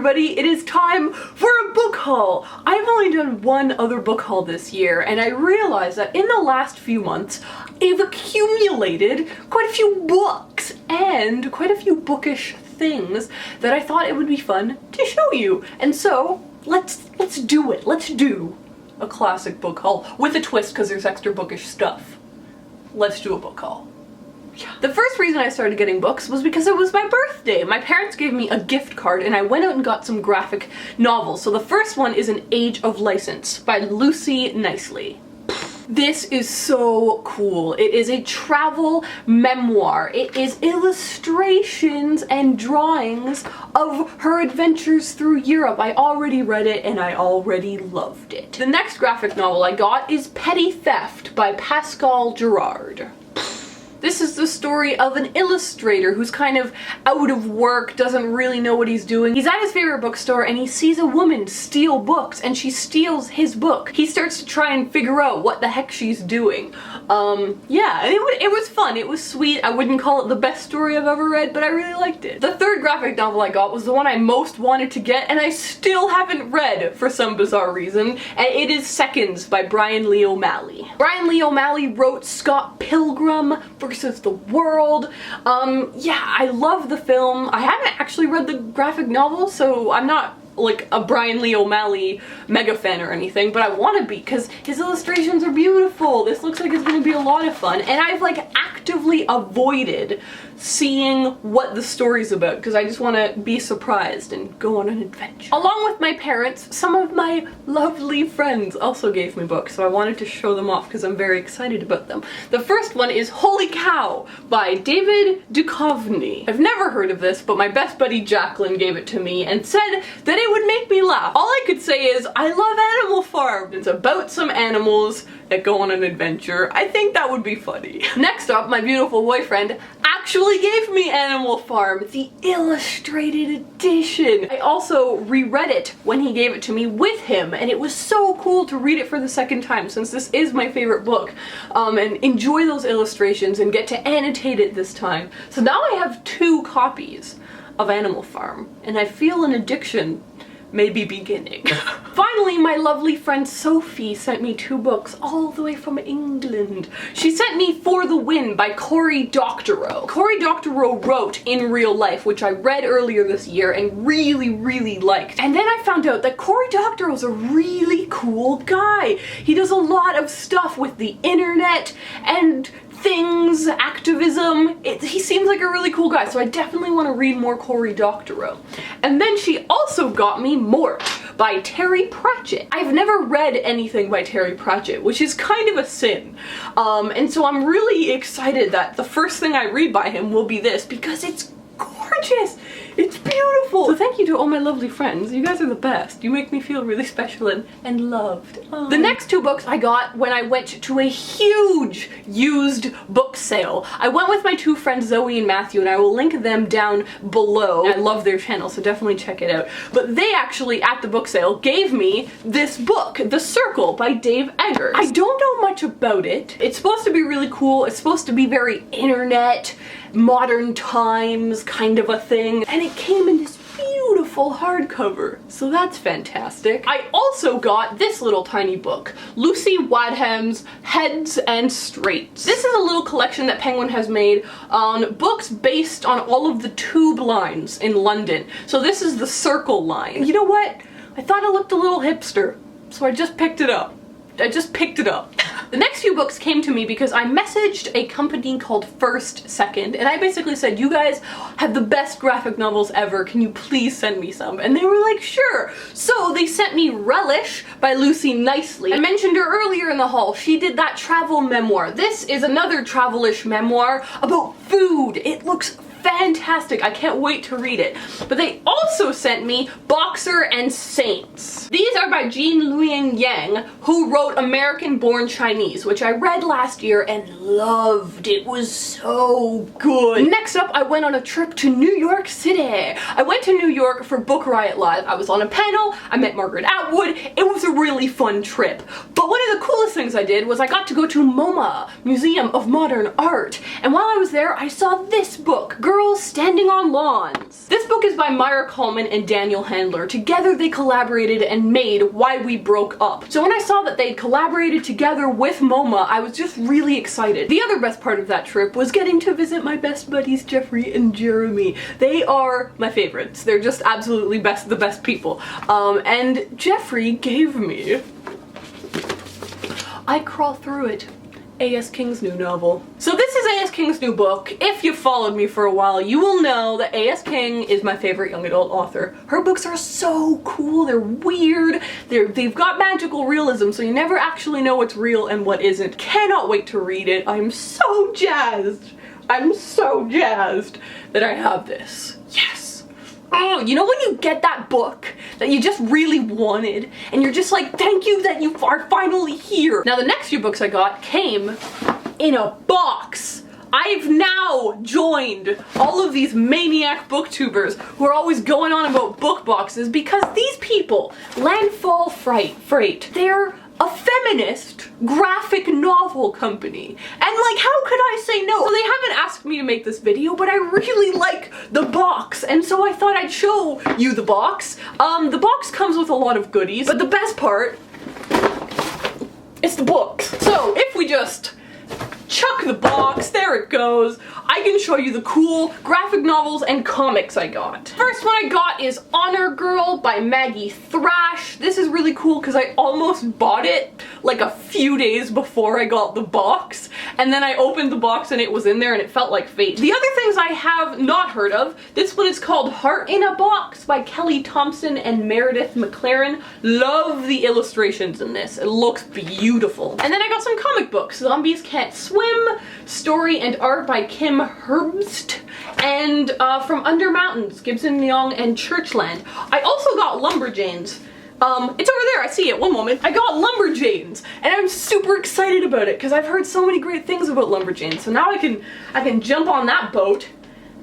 everybody, it is time for a book haul! I've only done one other book haul this year, and I realized that in the last few months, I've accumulated quite a few books and quite a few bookish things that I thought it would be fun to show you. And so, let's do it. Let's do a classic book haul with a twist because there's extra bookish stuff. Let's do a book haul. Yeah. The first reason I started getting books was because it was my birthday. My parents gave me a gift card and I went out and got some graphic novels. So the first one is An Age of License by Lucy Nicely. This is so cool. It is a travel memoir. It is illustrations and drawings of her adventures through Europe. I already read it and I already loved it. The next graphic novel I got is Petty Theft by Pascal Gerard. This is the story of an illustrator who's kind of out of work, doesn't really know what he's doing. He's at his favorite bookstore and he sees a woman steal books and she steals his book. He starts to try and figure out what the heck she's doing. Yeah, and it was fun. It was sweet. I wouldn't call it the best story I've ever read, but I really liked it. The third graphic novel I got was the one I most wanted to get and I still haven't read for some bizarre reason, and it is Seconds by Bryan Lee O'Malley. Bryan Lee O'Malley wrote Scott Pilgrim versus the World. Yeah, I love the film. I haven't actually read the graphic novel, so I'm not like a Bryan Lee O'Malley mega fan or anything, but I want to be because his illustrations are beautiful. This looks like it's going to be a lot of fun, and I've like actively avoided seeing what the story's about because I just want to be surprised and go on an adventure. Along with my parents, some of my lovely friends also gave me books, so I wanted to show them off because I'm very excited about them. The first one is Holy Cow by David Duchovny. I've never heard of this, but my best buddy Jacqueline gave it to me and said that it would make me laugh. All I could say is, I love Animal Farm. It's about some animals that go on an adventure. I think that would be funny. Next up, my beautiful boyfriend actually gave me Animal Farm, the illustrated edition. I also reread it when he gave it to me with him, and it was so cool to read it for the second time since this is my favorite book, and enjoy those illustrations and get to annotate it this time. So now I have 2 copies of Animal Farm, and I feel an addiction may be beginning. Finally, my lovely friend Sophie sent me 2 books all the way from England. She sent me For the Win by Cory Doctorow. Cory Doctorow wrote In Real Life, which I read earlier this year and really liked. And then I found out that Cory Doctorow's a really cool guy. He does a lot of stuff with the internet and things, activism. He seems like a really cool guy, so I definitely want to read more Cory Doctorow. And then she also got me Mort by Terry Pratchett. I've never read anything by Terry Pratchett, which is kind of a sin. And so I'm really excited that the first thing I read by him will be this because it's gorgeous. It's beautiful. So thank you to all my lovely friends. You guys are the best. You make me feel really special and loved. Oh. The next 2 books I got when I went to a huge used book sale. I went with my 2 friends Zoe and Matthew, and I will link them down below. I love their channel, so definitely check it out. But they actually, at the book sale, gave me this book, The Circle by Dave Eggers. I don't know much about it. It's supposed to be really cool. It's supposed to be very internet, modern times kind of a thing, and it came in this beautiful hardcover, so that's fantastic. I also got this little tiny book, Lucy Wadham's Heads and Straits. This is a little collection that Penguin has made on books based on all of the tube lines in London. So this is the Circle line. You know what? I thought it looked a little hipster, so I just picked it up. The next few books came to me because I messaged a company called First Second, and I basically said, you guys have the best graphic novels ever, can you please send me some? And they were like, sure. So they sent me Relish by Lucy Nicely. I mentioned her earlier in the haul. She did that travel memoir. This is another travel-ish memoir about food. It looks fantastic. I can't wait to read it. But they also sent me Boxer and Saints. These are by Jean Luying Yang, who wrote American Born Chinese, which I read last year and loved. It was so good. Next up, I went on a trip to New York City. I went to New York for Book Riot Live. I was on a panel, I met Margaret Atwood. It was a really fun trip. But one of the coolest things I did was I got to go to MoMA, Museum of Modern Art. And while I was there, I saw this book, Girl Girls Standing on Lawns. This book is by Myra Coleman and Daniel Handler. Together they collaborated and made Why We Broke Up. So when I saw that they'd collaborated together with MoMA, I was just really excited. The other best part of that trip was getting to visit my best buddies Jeffrey and Jeremy. They are my favorites. They're just absolutely the best people. And Jeffrey gave me I Crawl Through It, A.S. King's new novel. So this is A.S. King's new book. If you've followed me for a while, you will know that A.S. King is my favorite young adult author. Her books are so cool, they're weird, they've got magical realism, so you never actually know what's real and what isn't. Cannot wait to read it. I'm so jazzed. I'm so jazzed that I have this. Yes! Oh, you know when you get that book that you just really wanted and you're just like, thank you that you are finally here. Now the next few books I got came in a box. I've now joined all of these maniac booktubers who are always going on about book boxes because these people, Landfall Freight, they're a feminist graphic novel company. And like, how could I say no? So they haven't asked me to make this video, but I really like the box, and so I thought I'd show you the box. The box comes with a lot of goodies, but the best part is the books. So if we just chuck the box, there it goes, I can show you the cool graphic novels and comics I got. First one I got is Honor Girl by Maggie Thrash. This is really cool because I almost bought it like a few days before I got the box, and then I opened the box and it was in there and it felt like fate. The other things I have not heard of, this one is called Heart in a Box by Kelly Thompson and Meredith McLaren. Love the illustrations in this. It looks beautiful. And then I got some comic books. Zombies Can't Swim, story and art by Kim Herbst, and From Under Mountains, Gibson Young and Churchland. I also got Lumberjanes. It's over there, I see it, one moment. I got Lumberjanes, and I'm super excited about it because I've heard so many great things about Lumberjanes. So now I can jump on that boat,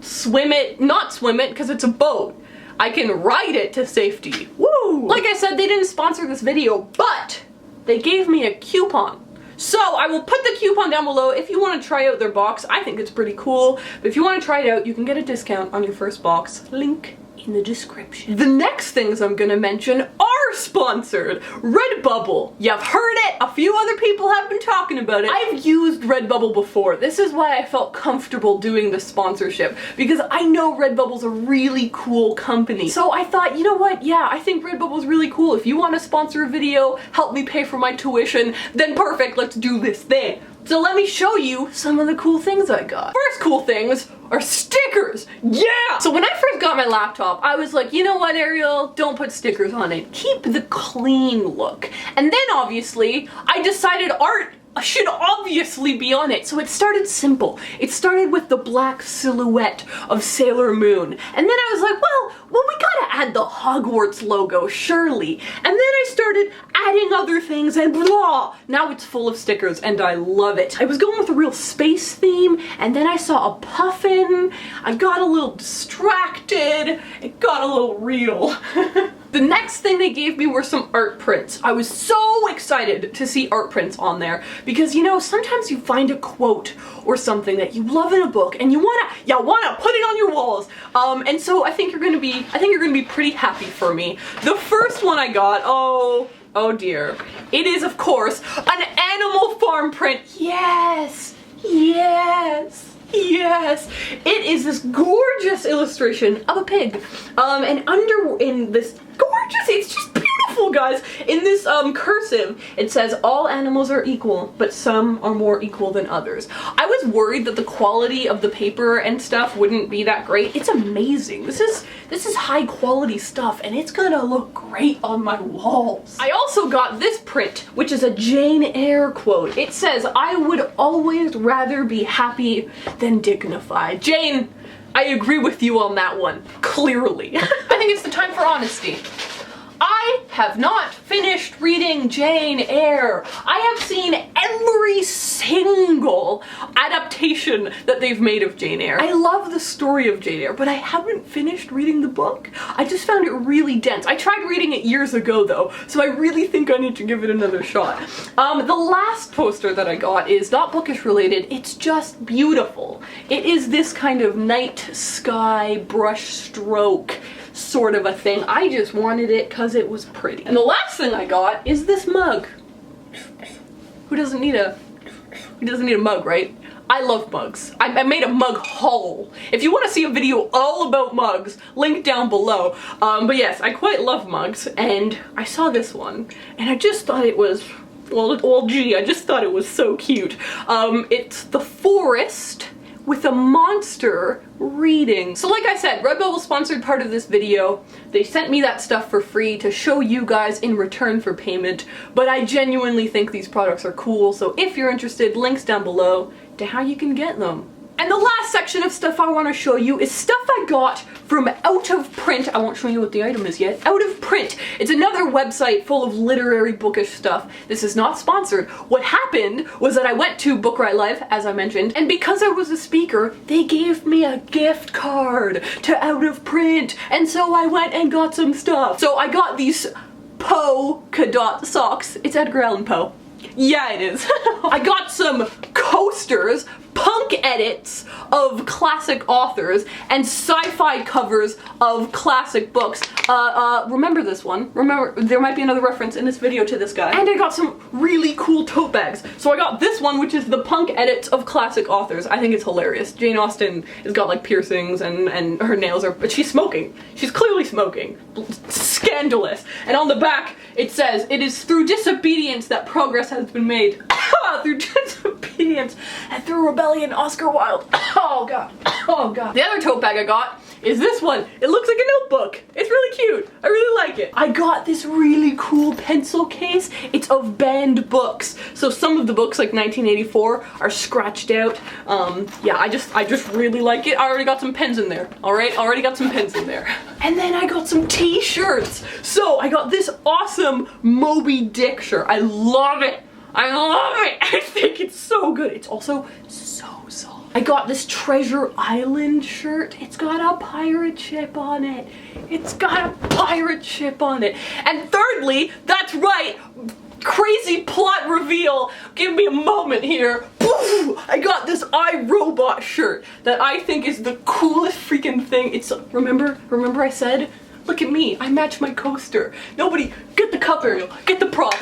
swim it, not swim it because it's a boat. I can ride it to safety. Woo! Like I said, they didn't sponsor this video, but they gave me a coupon. So I will put the coupon down below if you want to try out their box. I think it's pretty cool, but if you want to try it out, you can get a discount on your first box. Link in the description. The next things I'm gonna mention are sponsored. Redbubble. You've heard it. A few other people have been talking about it. I've used Redbubble before. This is why I felt comfortable doing the sponsorship, because I know Redbubble's a really cool company. So I thought, you know what? Yeah, I think Redbubble's really cool. If you want to sponsor a video, help me pay for my tuition, then perfect, let's do this thing. So let me show you some of the cool things I got. First cool things are stickers! Yeah! So when I first got my laptop, I was like, you know what, Ariel? Don't put stickers on it. Keep the clean look. And then obviously, I decided art should obviously be on it. So it started simple. It started with the black silhouette of Sailor Moon. And then I was like, well, we gotta add the Hogwarts logo, surely. And then I started adding other things and blah! Now it's full of stickers and I love it. I was going with a real space theme, and then I saw a puffin. I got a little distracted. It got a little real. The next thing they gave me were some art prints. I was so excited to see art prints on there because, you know, sometimes you find a quote or something that you love in a book and you wanna put it on your walls. And so I think you're gonna be pretty happy for me. The first one I got, oh dear. It is, of course, an Animal Farm print. Yes! Yes! Yes! It is this gorgeous illustration of a pig. In this gorgeous, it's just beautiful, guys. In this cursive, it says all animals are equal, but some are more equal than others. I was worried that the quality of the paper and stuff wouldn't be that great. It's amazing. This is high quality stuff, and it's gonna look great on my walls. I also got this print, which is a Jane Eyre quote. It says, "I would always rather be happy than dignified." Jane, I agree with you on that one, clearly. I think it's the time for honesty. I I have not finished reading Jane Eyre. I have seen every single adaptation that they've made of Jane Eyre. I love the story of Jane Eyre, but I haven't finished reading the book. I just found it really dense. I tried reading it years ago though, so I really think I need to give it another shot. The last poster that I got is not bookish related, it's just beautiful. It is this kind of night sky brush stroke sort of a thing. I just wanted it because it was pretty. And the last thing I got is this mug. Who doesn't need a mug, right? I love mugs. I made a mug haul. If you want to see a video all about mugs, link down below. But yes, I quite love mugs, and I saw this one, and I just thought it was, well gee, I just thought it was so cute. It's the forest with a monster reading. So like I said, Redbubble sponsored part of this video. They sent me that stuff for free to show you guys in return for payment, but I genuinely think these products are cool, so if you're interested, links down below to how you can get them. And the last section of stuff I want to show you is stuff I got from Out of Print. I won't show you what the item is yet. Out of Print. It's another website full of literary bookish stuff. This is not sponsored. What happened was that I went to Book Right Live, as I mentioned, and because I was a speaker, they gave me a gift card to Out of Print, and so I went and got some stuff. So I got these polka dot socks. It's Edgar Allan Poe. Yeah, it is. I got some coasters, punk edits of classic authors, and sci-fi covers of classic books. Remember this one. Remember, there might be another reference in this video to this guy. And I got some really cool tote bags. So I got this one, which is the punk edits of classic authors. I think it's hilarious. Jane Austen has got like piercings and her nails are, but she's smoking. She's clearly smoking. Scandalous. And on the back, it says, "It is through disobedience that progress has been made." Through disobedience and through rebellion, Oscar Wilde. Oh god. Oh god. The other tote bag I got is this one. It looks like a notebook. It's really cute. I really like it. I got this really cool pencil case. It's of banned books. So some of the books, like 1984, are scratched out. Yeah, I just really like it. I already got some pens in there. Alright? Already got some pens in there. And then I got some t-shirts. So I got this awesome Moby Dick shirt. I love it. I love it! I think it's so good. It's also so soft. I got this Treasure Island shirt. It's got a pirate ship on it. It's got a pirate ship on it. And thirdly, that's right, crazy plot reveal. Give me a moment here. Poof! I got this iRobot shirt that I think is the coolest freaking thing. It's, remember I said? Look at me, I match my coaster. Nobody, get the cup, Ariel, get the prop.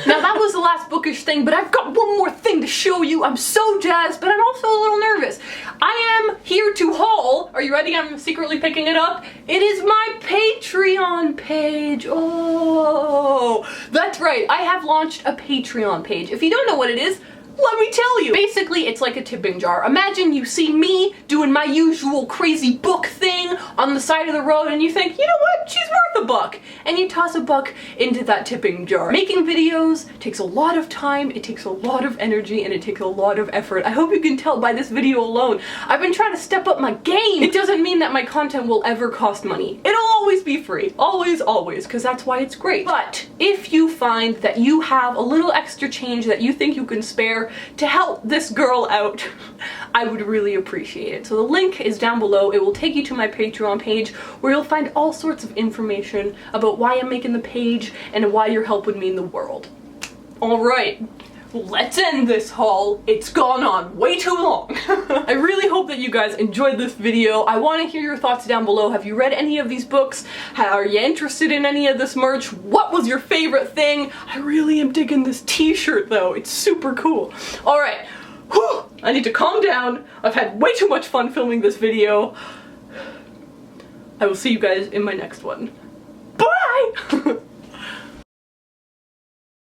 Now that was the last bookish thing, but I've got one more thing to show you. I'm so jazzed, but I'm also a little nervous. I am here to haul. Are you ready? I'm secretly picking it up. It is my Patreon page. Oh, that's right. I have launched a Patreon page. If you don't know what it is, let me tell you. Basically, it's like a tipping jar. Imagine you see me doing my usual crazy book thing on the side of the road and you think, you know what, she's worth a buck. And you toss a buck into that tipping jar. Making videos takes a lot of time, it takes a lot of energy, and it takes a lot of effort. I hope you can tell by this video alone. I've been trying to step up my game. It doesn't mean that my content will ever cost money. It'll always be free. Always, always, because that's why it's great. But if you find that you have a little extra change that you think you can spare to help this girl out, I would really appreciate it. So the link is down below. It will take you to my Patreon page where you'll find all sorts of information about why I'm making the page and why your help would mean the world. Alright, let's end this haul. It's gone on way too long. I really hope that you guys enjoyed this video. I want to hear your thoughts down below. Have you read any of these books? Are you interested in any of this merch? What was your favorite thing? I really am digging this t-shirt though. It's super cool. Alright, I need to calm down. I've had way too much fun filming this video. I will see you guys in my next one. Bye!